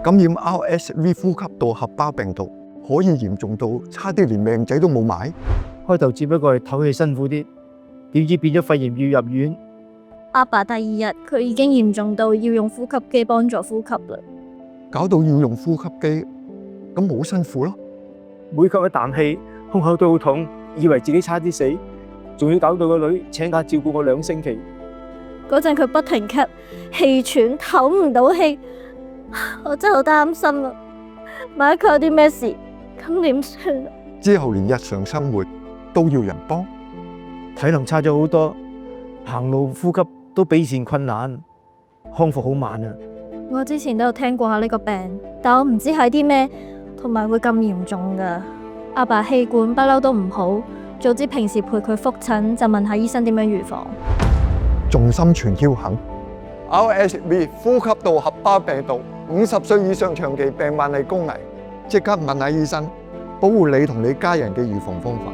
感染 RSV 呼吸道合胞病毒可以嚴重到差啲連命仔都冇埋。開頭只不過係唞氣辛苦啲，點知變咗肺炎要入院。阿爸第二日佢已經嚴重到要用呼吸機幫助呼吸啦，搞到要用呼吸機，咁好辛苦咯。每吸一啖氣，胸口都好痛，以為自己差啲死，仲要搞到個女請假照顧我2星期。嗰陣佢不停咳、氣喘、唞唔到氣，我真係好擔心啊！萬一佢有啲咩事，咁點算啊？之後連日常生活都要人幫，體能差咗好多，行路呼吸都比以前困難，康復好慢啊！我之前都有聽過下呢個病，但我唔知係啲咩，同埋會咁嚴重噶。阿爸氣管不嬲都唔好，早知平時陪佢覆診就問下醫生點樣預防。重心全僥倖。RSV 呼吸道合胞病毒，50歲以上長期病患係高危，即刻問下醫生，保護你同你家人嘅預防方法。